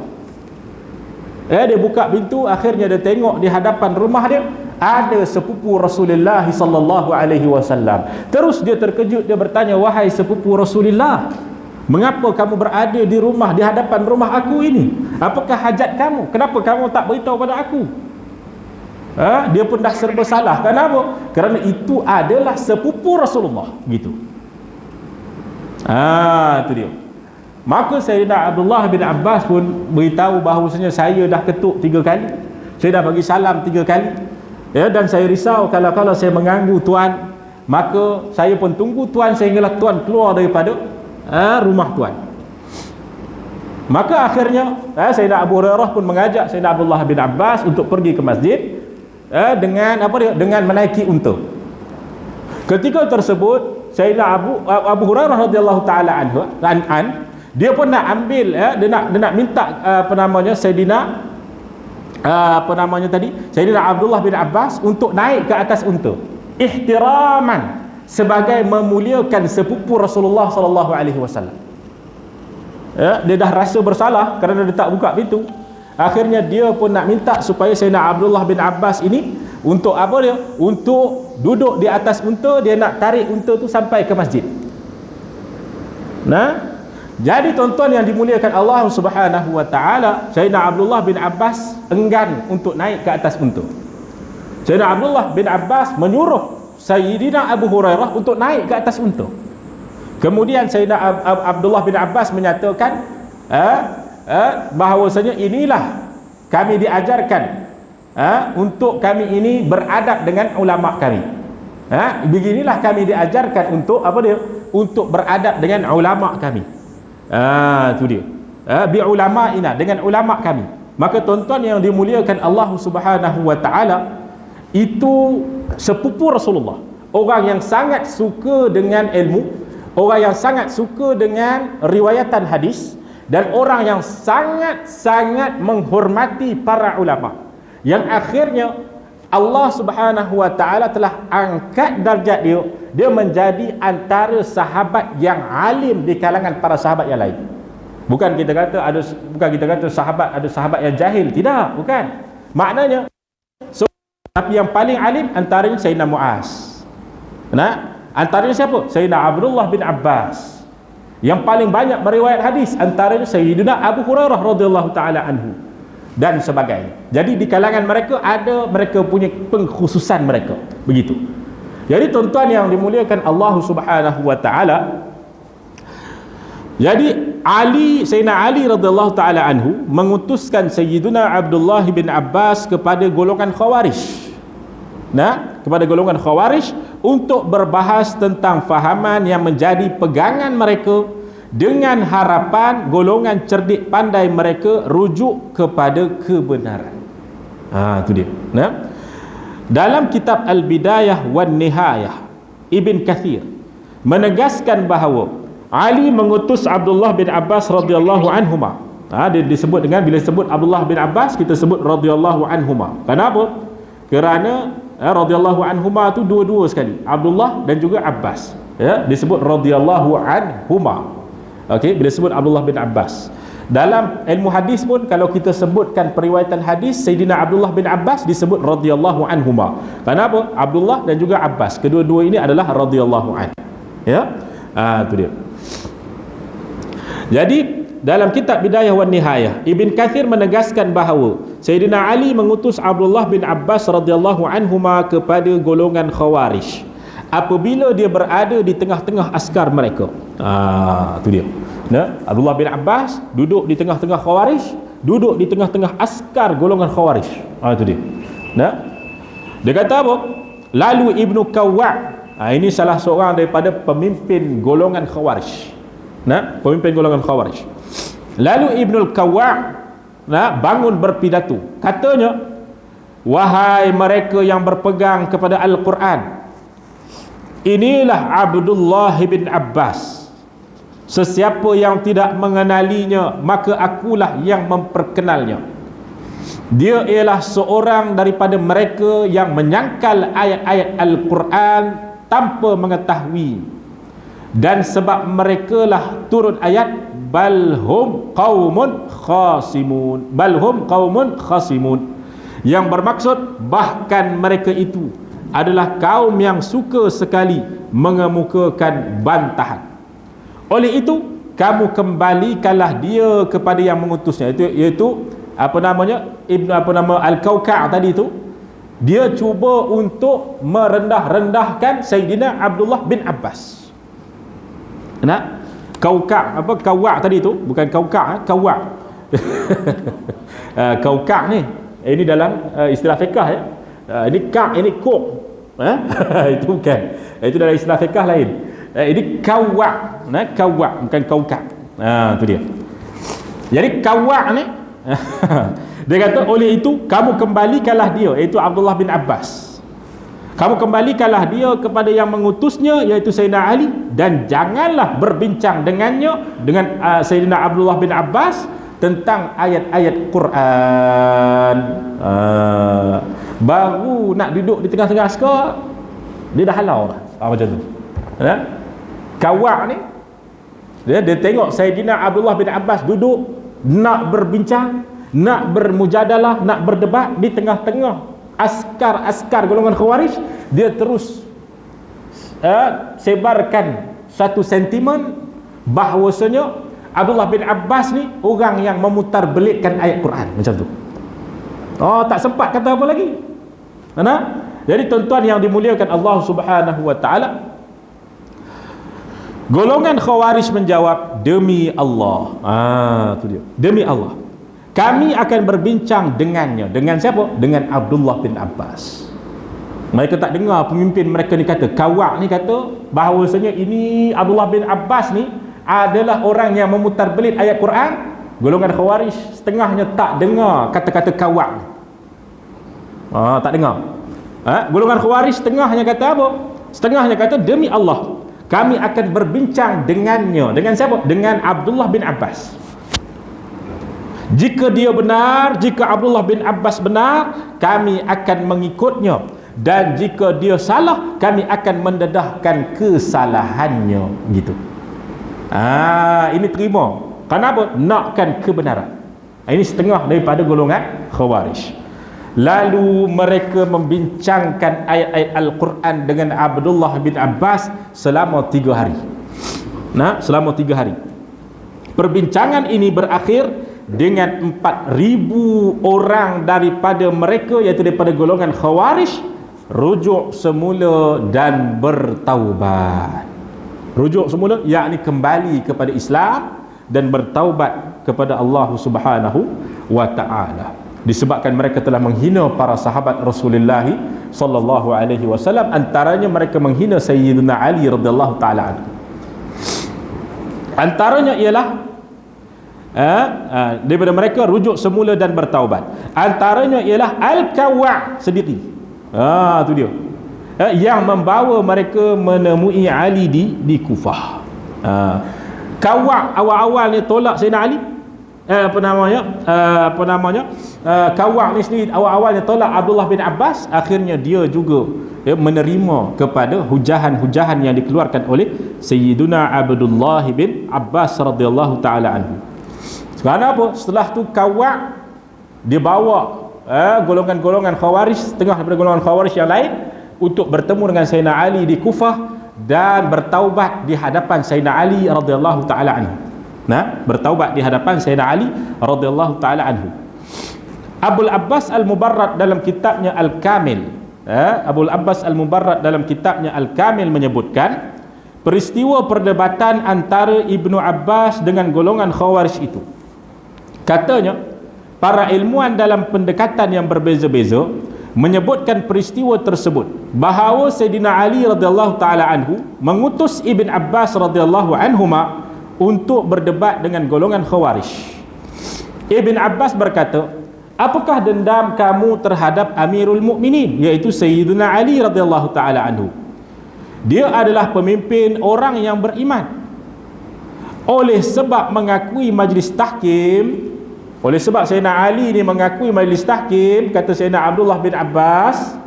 Dia buka pintu, akhirnya dia tengok di hadapan rumah dia ada sepupu Rasulullah sallallahu alaihi wasallam. Terus dia terkejut, dia bertanya, "Wahai sepupu Rasulullah, mengapa kamu berada di rumah, di hadapan rumah aku ini? Apakah hajat kamu? Kenapa kamu tak beritahu pada aku?" Dia pun dah serba salah. Kenapa? Kerana itu adalah sepupu Rasulullah, gitu. Itu dia. Maka Sayyidina Abdullah bin Abbas pun beritahu bahawasanya saya dah ketuk 3 kali, saya dah bagi salam 3 kali, dan saya risau kalau saya mengganggu tuan, maka saya pun tunggu tuan sehinggalah tuan keluar daripada rumah tuan. Maka akhirnya Sayyidina Abu Hurairah pun mengajak Sayyidina Abdullah bin Abbas untuk pergi ke masjid dengan menaiki unta. Ketika tersebut Sayyidina Abu Hurairah radhiyallahu taala anhu dia pun nak ambil, dia nak minta Sayyidina Sayyidina Abdullah bin Abbas untuk naik ke atas unta, ihtiraman, sebagai memuliakan sepupu Rasulullah sallallahu alaihi wasallam. Dia dah rasa bersalah kerana dia tak buka pintu. Akhirnya dia pun nak minta supaya Sayyidina Abdullah bin Abbas ini untuk untuk duduk di atas unta, dia nak tarik unta tu sampai ke masjid. Jadi tuan-tuan yang dimuliakan Allah Subhanahu wa taala, Sayyidina Abdullah bin Abbas enggan untuk naik ke atas unta. Sayyidina Abdullah bin Abbas menyuruh Sayyidina Abu Hurairah untuk naik ke atas unta. Kemudian Sayyidina Abdullah bin Abbas menyatakan bahawasanya inilah kami diajarkan untuk kami ini beradab dengan ulama kami. Beginilah kami diajarkan untuk untuk beradab dengan ulama kami. Itu dia. Bi ulama'ina, dengan ulama kami. Maka tuan-tuan yang dimuliakan Allah Subhanahu wa taala, itu sepupu Rasulullah, orang yang sangat suka dengan ilmu, orang yang sangat suka dengan riwayatan hadis, dan orang yang sangat-sangat menghormati para ulama, yang akhirnya Allah Subhanahu wa taala telah angkat darjat dia menjadi antara sahabat yang alim di kalangan para sahabat yang lain. Bukan kita kata sahabat yang jahil, tidak, bukan. Maknanya tapi yang paling alim antaranya Sayyidina Muaz. Nah, antaranya siapa? Sayyidina Abdullah bin Abbas. Yang paling banyak meriwayat hadis antaranya Sayyidina Abu Hurairah radhiyallahu taala anhu dan sebagainya. Jadi di kalangan mereka punya pengkhususan mereka. Begitu. Jadi tuan-tuan yang dimuliakan Allah Subhanahu wa taala, jadi Sayyidina Ali radhiyallahu taala anhu mengutuskan Sayyidina Abdullah bin Abbas kepada golongan Khawarij. Nah, kepada golongan Khawarij untuk berbahas tentang fahaman yang menjadi pegangan mereka, dengan harapan golongan cerdik pandai mereka rujuk kepada kebenaran. Itu dia. Nah, dalam kitab Al-Bidayah wan Nihayah, Ibn Kathir menegaskan bahawa Ali mengutus Abdullah bin Abbas radhiyallahu anhuma. Dia disebut dengan, bila sebut Abdullah bin Abbas, kita sebut radhiyallahu anhuma. Kenapa? Kerana radhiyallahu anhuma tu dua-dua sekali, Abdullah dan juga Abbas, ya, disebut radhiyallahu anhuma. Okey, bila sebut Abdullah bin Abbas. Dalam ilmu hadis pun, kalau kita sebutkan periwayatan hadis, Sayyidina Abdullah bin Abbas disebut radhiyallahu anhuma. Kenapa? Abdullah dan juga Abbas, kedua-dua ini adalah radhiyallahu an. Ya, itu dia. Jadi dalam kitab Bidayah wan Nihayah, Ibn Kathir menegaskan bahawa Sayyidina Ali mengutus Abdullah bin Abbas radhiyallahu anhuma kepada golongan Khawarij apabila dia berada di tengah-tengah askar mereka. Itu dia. Nah, Abdullah bin Abbas duduk di tengah-tengah Khawarij, duduk di tengah-tengah askar golongan Khawarij. Itu dia. Nah, dia kata apa? Lalu Ibnu Kawwa', ini salah seorang daripada pemimpin golongan Khawarij. Nah, pemimpin golongan Khawarij. Lalu Ibnul Kawwa' bangun berpidato. Katanya, wahai mereka yang berpegang kepada Al-Quran, inilah Abdullah bin Abbas. Sesiapa yang tidak mengenalinya, maka akulah yang memperkenalnya. Dia ialah seorang daripada mereka yang menyangkal ayat-ayat Al-Quran tanpa mengetahui, dan sebab merekalah turun ayat balhum qaumun khasimun, yang bermaksud bahkan mereka itu adalah kaum yang suka sekali mengemukakan bantahan. Oleh itu, kamu kembalikanlah dia kepada yang mengutusnya, iaitu Al-Kawka' tadi itu. Dia cuba untuk merendah-rendahkan Sayyidina Abdullah bin Abbas. Kawka' tadi itu, bukan Kawka', Kawwa'. Kawka' ni, ini dalam istilah fiqh, ya. Ini ka', ini kok. Itu bukan. Itu dalam istilah fiqh lain. Ini Kawwa', Kawwa', bukan Kawka'. Itu dia. Jadi Kawwa' ni dia kata, oleh itu kamu kembalikanlah dia, iaitu Abdullah bin Abbas. Kamu kembalikanlah dia kepada yang mengutusnya, iaitu Sayyidina Ali, dan janganlah berbincang dengannya, dengan Sayyidina Abdullah bin Abbas, tentang ayat-ayat Quran. Baru nak duduk di tengah-tengah askar, dia dah halau dah. Macam tu. Kawak ni, dia tengok Sayyidina Abdullah bin Abbas duduk nak berbincang, nak bermujadalah, nak berdebat di tengah-tengah askar golongan Khawarij. Dia terus sebarkan satu sentimen bahawasanya Abdullah bin Abbas ni orang yang memutar belitkan ayat Quran. Macam tu. Tak sempat kata apa lagi. Jadi tuan-tuan yang dimuliakan Allah Subhanahu wa taala, golongan Khawarij menjawab, demi Allah. Itu dia. Demi Allah, kami akan berbincang dengannya. Dengan siapa? Dengan Abdullah bin Abbas. Mereka tak dengar pemimpin mereka ni kata, Kawak ni kata bahawasanya ini Abdullah bin Abbas ni adalah orang yang memutar belit ayat Quran. Golongan Khawarij setengahnya tak dengar kata-kata Kawak ni. Tak dengar. Golongan Khawarij setengahnya kata apa? Setengahnya kata, demi Allah, kami akan berbincang dengannya. Dengan siapa? Dengan Abdullah bin Abbas. Jika dia benar, jika Abdullah bin Abbas benar, kami akan mengikutnya, dan jika dia salah, kami akan mendedahkan kesalahannya. Gitu. Ini terima. Kenapa? Nakkan kebenaran. Ini setengah daripada golongan Khawarij. Lalu mereka membincangkan ayat-ayat Al-Quran dengan Abdullah bin Abbas selama 3 hari. Selama 3 hari. Perbincangan ini berakhir dengan 4,000 orang daripada mereka, iaitu daripada golongan Khawarij, rujuk semula dan bertaubat. Rujuk semula, yakni kembali kepada Islam dan bertaubat kepada Allah Subhanahu wa ta'ala. Disebabkan mereka telah menghina para sahabat Rasulullah sallallahu alaihi wasallam, antaranya mereka menghina Sayyidina Ali radhiyallahu taala anhu. Antaranya ialah daripada mereka rujuk semula dan bertaubat. Antaranya ialah Al-Kawa' sendiri. Tu dia. Yang membawa mereka menemui Ali di Kufah. Kawa' awal-awal ni tolak Sayyidina Ali. Kawa' ni sendiri awal-awalnya tolak Abdullah bin Abbas, akhirnya dia juga menerima kepada hujahan-hujahan yang dikeluarkan oleh Sayyiduna Abdullah bin Abbas radhiyallahu taala anhu. Sekarang apa? Setelah tu Kawa' dia bawa golongan-golongan Khawarij, setengah daripada golongan Khawarij yang lain, untuk bertemu dengan Sayyidina Ali di Kufah dan bertaubat di hadapan Sayyidina Ali radhiyallahu taala anhu. Bertaubat di hadapan Sayyidina Ali radhiyallahu taala anhu. Abul Abbas Al-Mubarrad dalam kitabnya Al-Kamil, Abul Abbas Al-Mubarrad dalam kitabnya Al-Kamil menyebutkan peristiwa perdebatan antara Ibnu Abbas dengan golongan Khawarij itu. Katanya, para ilmuwan dalam pendekatan yang berbeza-beza menyebutkan peristiwa tersebut bahawa Sayyidina Ali radhiyallahu taala anhu mengutus Ibn Abbas radhiyallahu anhuma untuk berdebat dengan golongan Khawarij. Ibn Abbas berkata, apakah dendam kamu terhadap Amirul Mukminin, iaitu Sayyidina Ali radhiyallahu taala anhu? Dia adalah pemimpin orang yang beriman. Oleh sebab mengakui majlis tahkim, oleh sebab Sayyidina Ali ni mengakui majlis tahkim, kata Sayyidina Abdullah bin Abbas,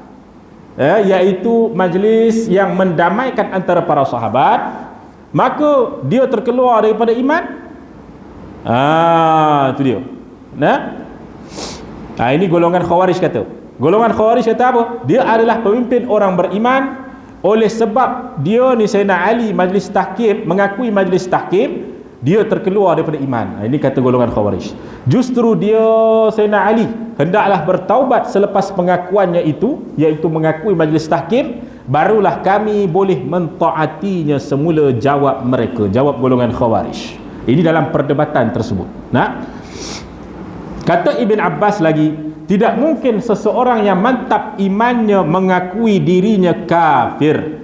iaitu majlis yang mendamaikan antara para sahabat, maka dia terkeluar daripada iman. Itu dia. Ini golongan Khawarij kata. Golongan Khawarij kata apa? Dia adalah pemimpin orang beriman. Oleh sebab dia ni Sayyidina Ali majlis tahkim, mengakui majlis tahkim, dia terkeluar daripada iman. Ini kata golongan Khawarij. Justru dia Sayyidina Ali hendaklah bertaubat selepas pengakuannya itu, iaitu mengakui majlis tahkim, barulah kami boleh mentaatinya semula, jawab mereka, jawab golongan Khawarij. Ini dalam perdebatan tersebut. Kata Ibn Abbas lagi, tidak mungkin seseorang yang mantap imannya mengakui dirinya kafir.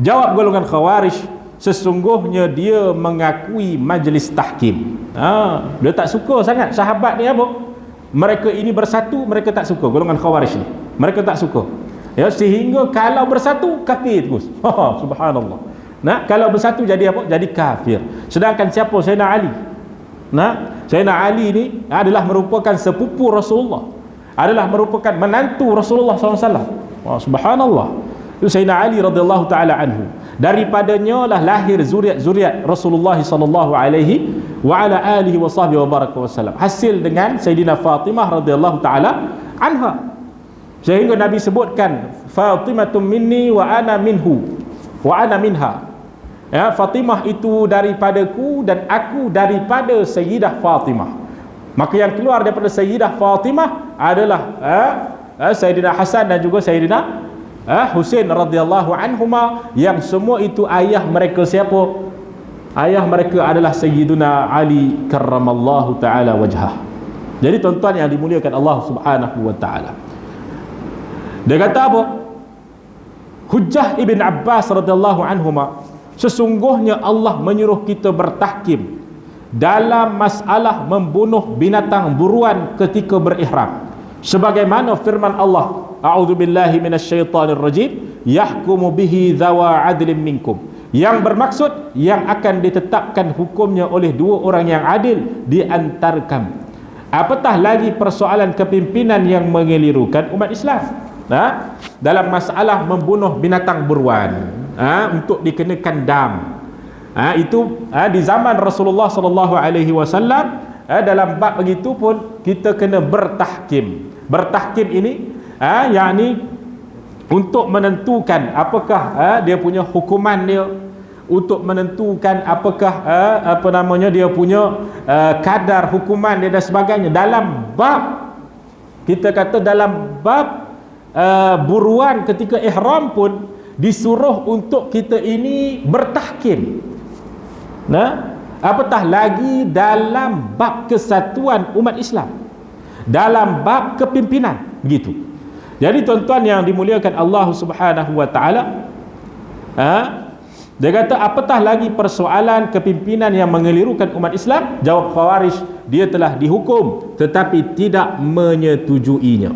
Jawab golongan Khawarij, sesungguhnya dia mengakui majlis tahkim. Dia tak suka sangat sahabat ni apa? Mereka ini bersatu, mereka tak suka. Golongan Khawarij ni, mereka tak suka. Sehingga kalau bersatu kafir terus. Subhanallah. Kalau bersatu jadi apa? Jadi kafir. Sedangkan siapa? Sayyidina Ali. Sayyidina Ali ni adalah merupakan sepupu Rasulullah, adalah merupakan menantu Rasulullah SAW. Subhanallah. Itu Sayyidina Ali radhiyallahu taala anhu. Daripadanya lah lahir zuriat Rasulullah sallallahu alaihi wa ala alihi wa sahbihi wa baraka wasallam. Hasil dengan Sayyidina Fatimah radhiyallahu taala anha. Sehingga Nabi sebutkan, Fatimatum minni wa ana minhu wa ana minha. Fatimah itu daripadaku dan aku daripada Sayyidah Fatimah. Maka yang keluar daripada Sayyidah Fatimah adalah Sayyidina Hasan dan juga Sayyidina Husain radhiyallahu anhuma, yang semua itu ayah mereka siapa? Ayah mereka adalah Sayyiduna Ali karramallahu taala wajhah. Jadi tuan-tuan yang dimuliakan Allah Subhanahu wa taala, dia kata apa? Hujjah Ibn Abbas radhiyallahu anhuma, sesungguhnya Allah menyuruh kita bertahkim dalam masalah membunuh binatang buruan ketika berihram, sebagaimana firman Allah, a'udzubillahi minasyaitonirrajim, yahkumu bihi dzawa adlin minkum, yang bermaksud yang akan ditetapkan hukumnya oleh dua orang yang adil di antara kamu. Apatah lagi persoalan kepimpinan yang mengelirukan umat Islam dalam masalah membunuh binatang buruan untuk dikenakan dam. Itu di zaman Rasulullah sallallahu alaihi wasallam, dalam bab begitu pun kita kena bertahkim. Bertahkim ini yakni untuk menentukan apakah dia punya hukuman dia, untuk menentukan apakah dia punya kadar hukuman dia dan sebagainya. Dalam bab, kita kata dalam bab buruan ketika ihram pun disuruh untuk kita ini bertahkim. Apatah lagi dalam bab kesatuan umat Islam, dalam bab kepimpinan, begitu. Jadi tuan-tuan yang dimuliakan Allah Subhanahu wa taala, dia kata apatah lagi persoalan kepimpinan yang mengelirukan umat Islam. Jawab Khawarij, dia telah dihukum tetapi tidak menyetujuinya.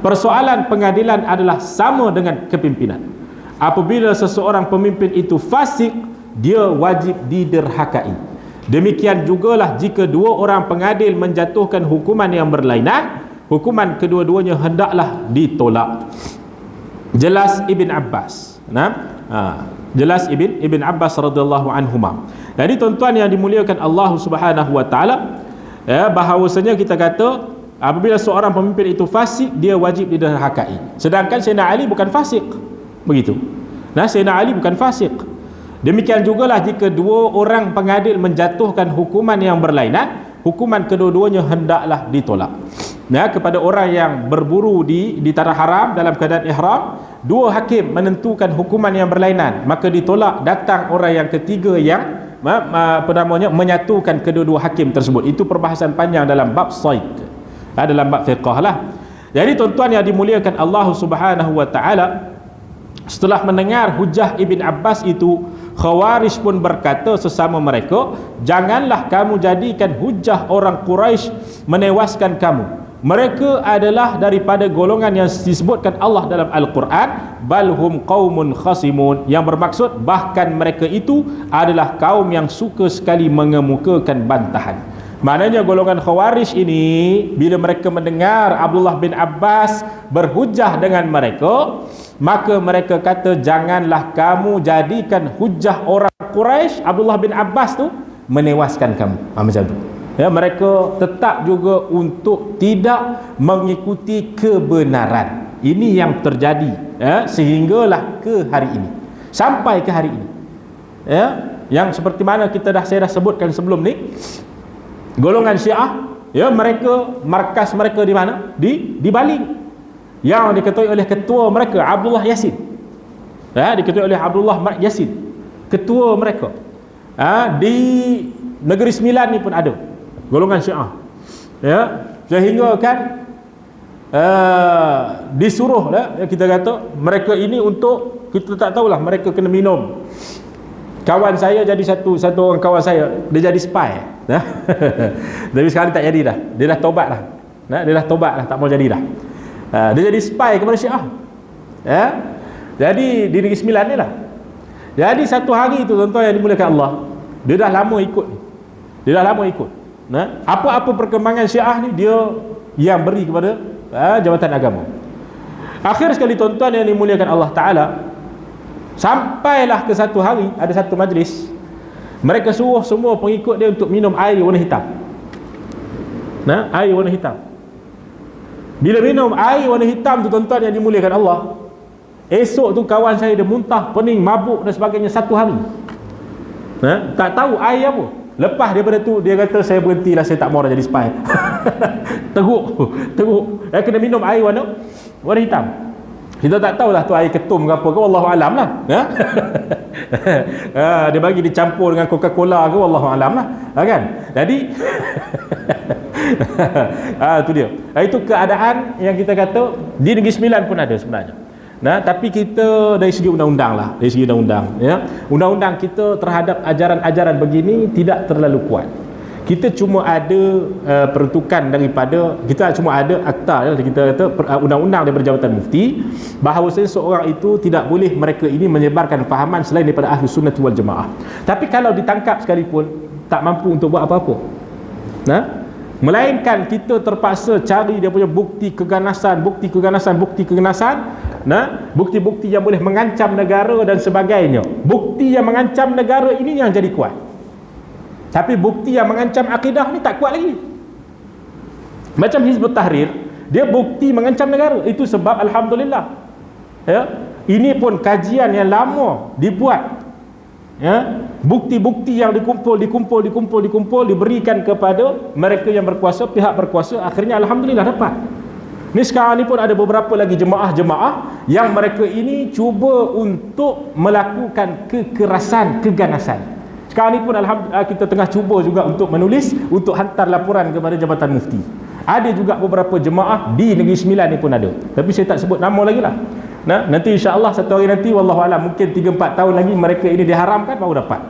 Persoalan pengadilan adalah sama dengan kepimpinan. Apabila seseorang pemimpin itu fasik, dia wajib diderhakai. Demikian jugalah jika dua orang pengadil menjatuhkan hukuman yang berlainan, hukuman kedua-duanya hendaklah ditolak. Jelas Ibn Abbas. Jelas Ibn Abbas radhiyallahu anhuma. Jadi tuan-tuan yang dimuliakan Allah Subhanahu wa taala, bahawasanya kita kata apabila seorang pemimpin itu fasik, dia wajib diderhakai. Sedangkan Sayyidina Ali bukan fasik. Begitu. Sayyidina Ali bukan fasik. Demikian jugalah jika dua orang pengadil menjatuhkan hukuman yang berlainan, hukuman kedua-duanya hendaklah ditolak. Kepada orang yang berburu di tanah haram dalam keadaan ihram, dua hakim menentukan hukuman yang berlainan, maka ditolak. Datang orang yang ketiga yang menyatukan kedua-dua hakim tersebut. Itu perbahasan panjang dalam bab sayd, dalam bab fiqh lah. Jadi tuan-tuan yang dimuliakan Allah Subhanahu wa taala, setelah mendengar hujah Ibn Abbas itu, Khawarij pun berkata sesama mereka, janganlah kamu jadikan hujah orang Quraisy menewaskan kamu. Mereka adalah daripada golongan yang disebutkan Allah dalam Al-Quran, balhum qaumun khasimun, yang bermaksud bahkan mereka itu adalah kaum yang suka sekali mengemukakan bantahan. Maknanya golongan Khawarij ini, bila mereka mendengar Abdullah bin Abbas berhujah dengan mereka, maka mereka kata janganlah kamu jadikan hujah orang Quraisy, Abdullah bin Abbas tu, menewaskan kamu. Macam tu. Mereka tetap juga untuk tidak mengikuti kebenaran. Ini yang terjadi sehinggalah ke hari ini, sampai ke hari ini. Yang seperti mana saya dah sebutkan sebelum ni, golongan Syiah, mereka, markas mereka di mana? Di Bali, yang diketuai oleh ketua mereka Abdullah Yasin. Diketuai oleh Abdullah Yasin, ketua mereka. Di Negeri Sembilan ni pun ada golongan Syiah. Sehingga kan disuruh kita kata mereka ini untuk, kita tak tahulah, mereka kena minum. Kawan saya jadi satu orang kawan saya, dia jadi spy. Tapi sekarang tak jadi dah. Dia dah tobat dah. Dia dah tobat dah, tak mau jadi dah. Dia jadi spy kepada Syiah. Jadi di Negeri Sembilan ni lah. Jadi satu hari tu tuan-tuan yang dimuliakan Allah, dia dah lama ikut. Apa-apa perkembangan Syiah ni, dia yang beri kepada jabatan agama. Akhir sekali tuan-tuan yang dimuliakan Allah Ta'ala, sampailah ke satu hari, ada satu majlis, mereka suruh semua pengikut dia untuk minum air warna hitam. Air warna hitam. Bila minum air warna hitam tu tuan-tuan yang dimuliakan Allah, esok tu kawan saya dia muntah, pening, mabuk dan sebagainya satu hari. Tak tahu air apa. Lepas daripada tu dia kata, saya berhentilah, saya tak mahu dah jadi spy. Teruk. Kena minum air warna hitam. Kita tak tahulah tu air ketum ke apa ke, wallahualam lah. Dia bagi dicampur dengan Coca-Cola ke, wallahualam lah. Kan? Jadi tu dia. Itu keadaan yang kita kata di Negeri Sembilan pun ada sebenarnya. Tapi kita dari segi undang-undang lah, dari segi undang-undang, undang-undang kita terhadap ajaran-ajaran begini tidak terlalu kuat. kita cuma ada peruntukan daripada, kita cuma ada akta, kita kata undang-undang daripada Jabatan Mufti bahawa seorang itu tidak boleh mereka ini menyebarkan fahaman selain daripada ahli sunnah wal jamaah. Tapi kalau ditangkap sekalipun tak mampu untuk buat apa-apa, melainkan kita terpaksa cari dia punya bukti keganasan, bukti-bukti yang boleh mengancam negara dan sebagainya. Bukti yang mengancam negara ini yang jadi kuat, tapi bukti yang mengancam akidah ni tak kuat lagi. Macam Hizbut Tahrir, dia bukti mengancam negara. Itu sebab alhamdulillah, ini pun kajian yang lama dibuat, bukti-bukti yang dikumpul diberikan kepada mereka yang berkuasa, pihak berkuasa. Akhirnya alhamdulillah dapat. Ni sekarang ni pun ada beberapa lagi jemaah-jemaah yang mereka ini cuba untuk melakukan kekerasan, keganasan. Sekarang ni pun alhamdulillah kita tengah cuba juga untuk menulis, untuk hantar laporan kepada Jabatan Mufti. Ada juga beberapa jemaah di Negeri Sembilan ni pun ada, tapi saya tak sebut nama lagi lah. Nanti insya-Allah satu hari nanti, wallahualam, mungkin 3-4 tahun lagi mereka ini diharamkan baru dapat.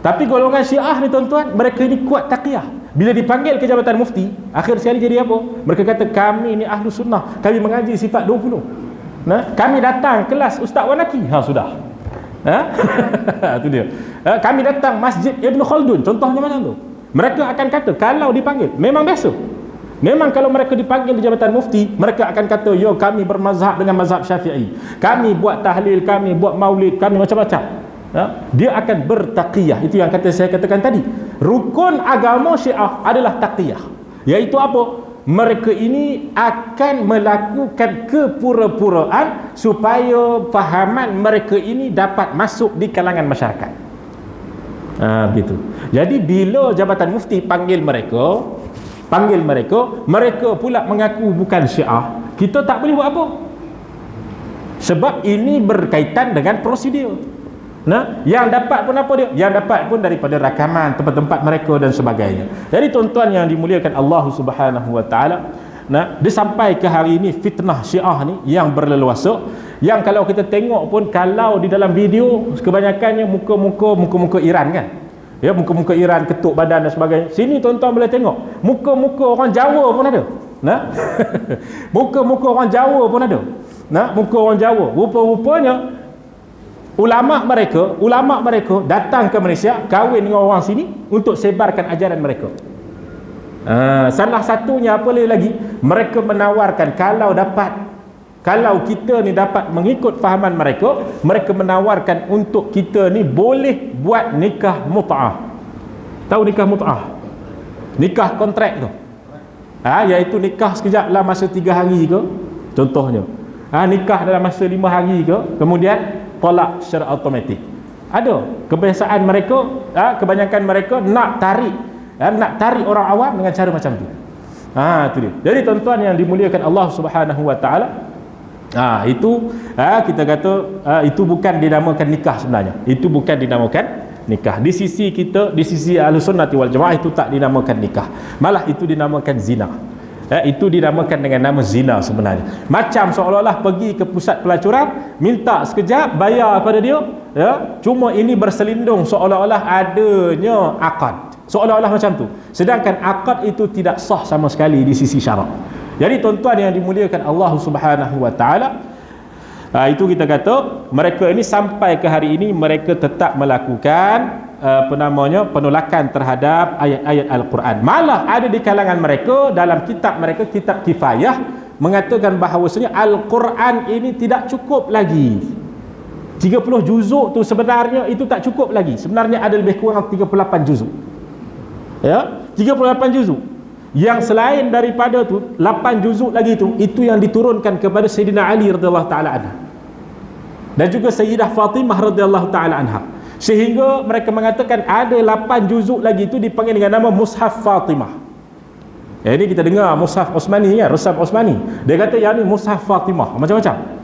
Tapi golongan Syiah ni tuan-tuan, mereka ini kuat taqiyah. Bila dipanggil ke Jabatan Mufti, akhir sekali jadi apa? Mereka kata kami ni ahlu sunnah, kami mengaji sifat 20. Kami datang kelas Ustaz Wanaki, sudah. Itu dia. Kami datang Masjid Ibn Khaldun, contohnya mana tu? Mereka akan kata kalau dipanggil, memang biasa. Memang kalau mereka dipanggil di Jabatan Mufti, mereka akan kata, yo kami bermazhab dengan mazhab Syafi'i, kami buat tahlil, kami buat maulid, kami macam-macam. Dia akan bertaqiyah. Itu yang saya katakan tadi. Rukun agama Syiah adalah taqiyah. Iaitu apa? Mereka ini akan melakukan kepura-puraan supaya fahaman mereka ini dapat masuk di kalangan masyarakat. Begitu. Jadi bila Jabatan Mufti panggil mereka, mereka pula mengaku bukan Syiah, kita tak boleh buat apa. Sebab ini berkaitan dengan prosedur. Yang dapat pun apa dia? Yang dapat pun daripada rakaman tempat-tempat mereka dan sebagainya. Jadi tuan-tuan yang dimuliakan Allah Subhanahu wa taala, dia sampai ke hari ini fitnah Syiah ni yang berleluasa, yang kalau kita tengok pun, kalau di dalam video kebanyakannya muka-muka Iran kan. Muka-muka Iran, ketuk badan dan sebagainya. Sini tuan-tuan boleh tengok muka-muka orang Jawa pun ada. Muka-muka orang Jawa pun ada. Muka orang Jawa. Rupa-rupanya ulama mereka datang ke Malaysia, kahwin dengan orang sini untuk sebarkan ajaran mereka. Salah satunya apa lagi? Mereka menawarkan kalau kita ni dapat mengikut fahaman mereka, mereka menawarkan untuk kita ni boleh buat nikah mut'ah. Tahu nikah mut'ah? Nikah kontrak tu. Iaitu nikah sekejap dalam masa 3 hari ke, contohnya. Nikah dalam masa 5 hari ke, kemudian tolak secara automatik. Ada kebiasaan mereka, kebanyakan mereka nak tarik orang awam dengan cara macam tu. Itu dia. Jadi tuan-tuan yang dimuliakan Allah Subhanahu wa taala, itu kita kata itu bukan dinamakan nikah sebenarnya. Itu bukan dinamakan nikah. Di sisi kita, di sisi Ahlussunnah wal Jamaah, itu tak dinamakan nikah. Malah itu dinamakan zina. Itu dinamakan dengan nama zina sebenarnya. Macam seolah-olah pergi ke pusat pelacuran, minta sekejap, bayar pada dia, cuma ini berselindung seolah-olah adanya akad. Seolah-olah macam tu. Sedangkan akad itu tidak sah sama sekali di sisi syarak. Jadi tuan-tuan yang dimuliakan Allah Subhanahu wa taala, itu kita kata mereka ini sampai ke hari ini mereka tetap melakukan penolakan terhadap ayat-ayat Al-Quran. Malah ada di kalangan mereka, dalam kitab mereka, kitab kifayah, mengatakan bahawasanya Al-Quran ini tidak cukup lagi. 30 juzuk tu sebenarnya itu tak cukup lagi. Sebenarnya ada lebih kurang 38 juzuk. 38 juzuk. Yang selain daripada tu 8 juzuk lagi tu, itu yang diturunkan kepada Sayyidina Ali radhiyallahu taala anha dan juga Sayyidah Fatimah radhiyallahu taala anha, sehingga mereka mengatakan ada 8 juzuk lagi itu dipanggil dengan nama Mushaf Fatimah. Ini kita dengar Mushaf Osmani ya, Resam Osmani. Dia kata yang ni Mushaf Fatimah, macam-macam.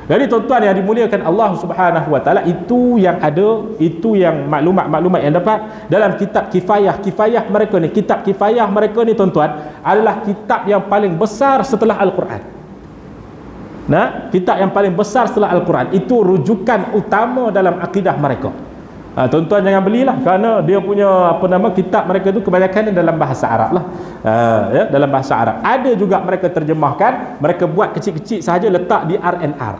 Jadi tuan-tuan yang dimuliakan Allah Subhanahu wa taala, itu yang ada, itu yang maklumat-maklumat yang dapat dalam kitab kifayah mereka ni. Kitab kifayah mereka ni tuan-tuan adalah kitab yang paling besar setelah Al-Quran. Kitab yang paling besar setelah Al-Quran. Itu rujukan utama dalam akidah mereka. Tuan-tuan jangan belilah, kerana dia punya kitab mereka tu kebanyakan dalam bahasa Arab lah. Ya, dalam bahasa Arab. Ada juga mereka terjemahkan, mereka buat kecil-kecil sahaja, letak di RNR.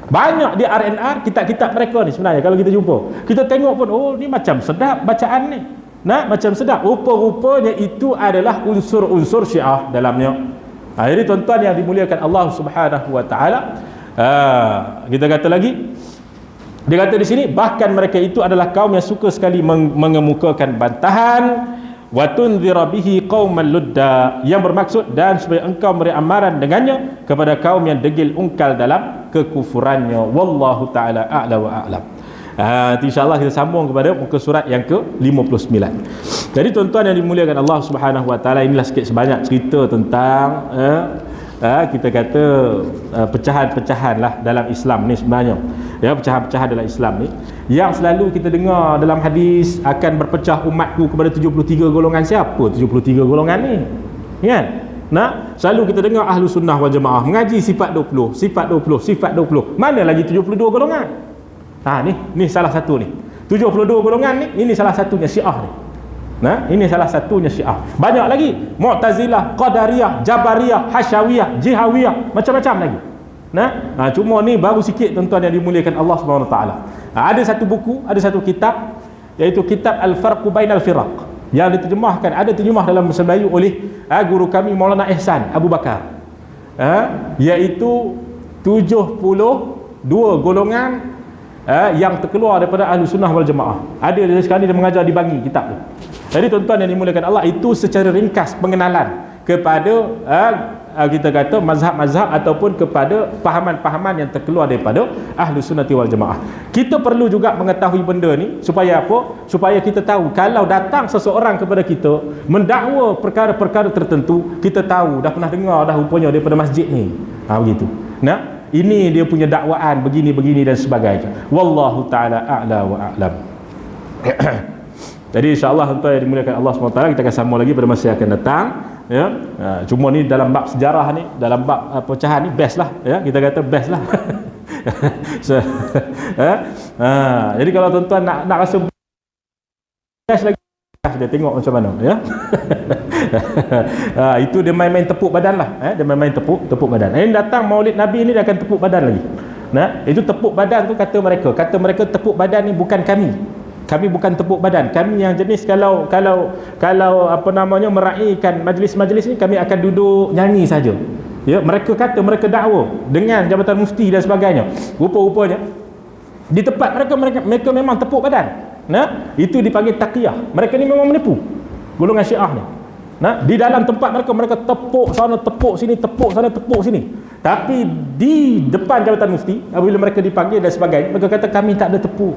Banyak di RNR kitab-kitab mereka ni sebenarnya kalau kita jumpa. Kita tengok pun, oh ni macam sedap bacaan ni. Macam sedap. Rupa-rupanya itu adalah unsur-unsur Syiah dalamnya. Jadi tuan-tuan yang dimuliakan Allah Subhanahu wa taala, kita kata lagi, dia kata di sini, bahkan mereka itu adalah kaum yang suka sekali mengemukakan bantahan, wa tunzira bihi qauman ludda, yang bermaksud dan supaya engkau beri amaran dengannya kepada kaum yang degil ungkal dalam kekufurannya. Wallahu taala a'la wa a'lam. InsyaAllah kita sambung kepada muka surat yang ke-59. Jadi tuan-tuan yang dimuliakan Allah Subhanahu wa taala, inilah sikit sebanyak cerita tentang kita kata pecahan-pecahan lah dalam Islam ni sebenarnya. Ya, pecahan-pecahan dalam Islam ni yang selalu kita dengar dalam hadis, akan berpecah umatku kepada 73 golongan. Siapa 73 golongan ni? Kan? Selalu kita dengar ahlu sunnah wal jamaah mengaji sifat 20, sifat 20, sifat 20. Mana lagi 72 golongan? Ni salah satu ni. 72 golongan ni, ini salah satunya Syiah ni. Ini salah satunya Syiah. Banyak lagi, Mu'tazilah, Qadariyah, Jabariyah, Hasyawiyah, Jihawiyah, macam-macam lagi. Cuma ni baru sikit tuan-tuan yang dimuliakan Allah Subhanahu wa taala. Ada satu buku, ada satu kitab, iaitu kitab Al-Farqu Bainal Firaq, yang diterjemahkan, ada terjemah dalam bahasa Melayu oleh guru kami Maulana Ihsan Abu Bakar, iaitu 72 golongan yang terkeluar daripada ahli sunnah wal jamaah. Ada dari sekali dia mengajar di Bangi kitab tu. Jadi tuan-tuan yang dimuliakan Allah, itu secara ringkas pengenalan kepada kita kata mazhab-mazhab ataupun kepada pahaman-pahaman yang terkeluar daripada ahli sunnah wal jamaah. Kita perlu juga mengetahui benda ni supaya apa? Supaya kita tahu kalau datang seseorang kepada kita mendakwa perkara-perkara tertentu, kita tahu dah pernah dengar dah rupanya daripada masjid ni. Begitu. Ini dia punya dakwaan begini-begini dan sebagainya. Wallahu taala a'la wa a'lam. Jadi insya-Allah tuan yang dimuliakan Allah SWT, kita akan sambung lagi pada masa yang akan datang, ya. Cuma ni dalam bab sejarah ni, dalam bab pecahan ni best lah, ya. Kita kata best lah. Jadi kalau tuan-tuan nak rasa best lagi, dia tengok macam mana, ya. Itu dia main-main tepuk badan lah, dia main-main tepuk badan. Ini datang Maulid Nabi ni, dia akan tepuk badan lagi. Itu tepuk badan tu kata mereka tepuk badan ni bukan kami bukan tepuk badan. Kami yang jenis kalau meraihkan majlis-majlis ni, kami akan duduk nyanyi saja. Ya, mereka kata, mereka dakwa dengan jabatan mufti dan sebagainya. Rupa-rupanya di tempat mereka memang tepuk badan. Itu dipanggil taqiyah. Mereka ni memang menipu golongan Syiah ni. Di dalam tempat mereka tepuk sana, tepuk sini, tepuk sana, tepuk sini. Tapi di depan jabatan mufti, apabila mereka dipanggil dan sebagainya, mereka kata kami tak ada tepuk.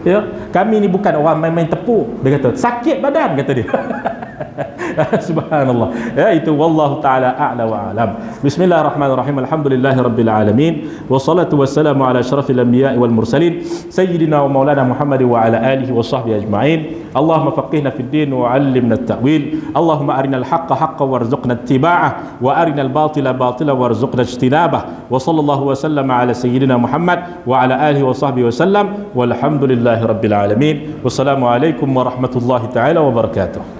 Ya, kami ni bukan orang main-main tepuk. Dia kata sakit badan, kata dia. Subhanallah. Ya, itu wallahu taala a'la wa a'lam. Bismillahirrahmanirrahim. Alhamdulillahirabbil alamin. Wassalatu wassalamu ala asyrafil anbiya'i wal mursalin sayyidina wa maulana Muhammad wa ala alihi wa sahbihi ajma'in. Allahumma faqihna fid din wa 'allimna at-ta'wil. Allahumma arinal haqqa haqqan warzuqna ittiba'ah wa arinal batila batilan warzuqna ijtinabah. Wa sallallahu wa sallama ala sayyidina Muhammad wa ala alihi wa sahbihi wa sallam. Walhamdulillahirabbil alamin. Wassalamu alaikum warahmatullahi taala wabarakatuh.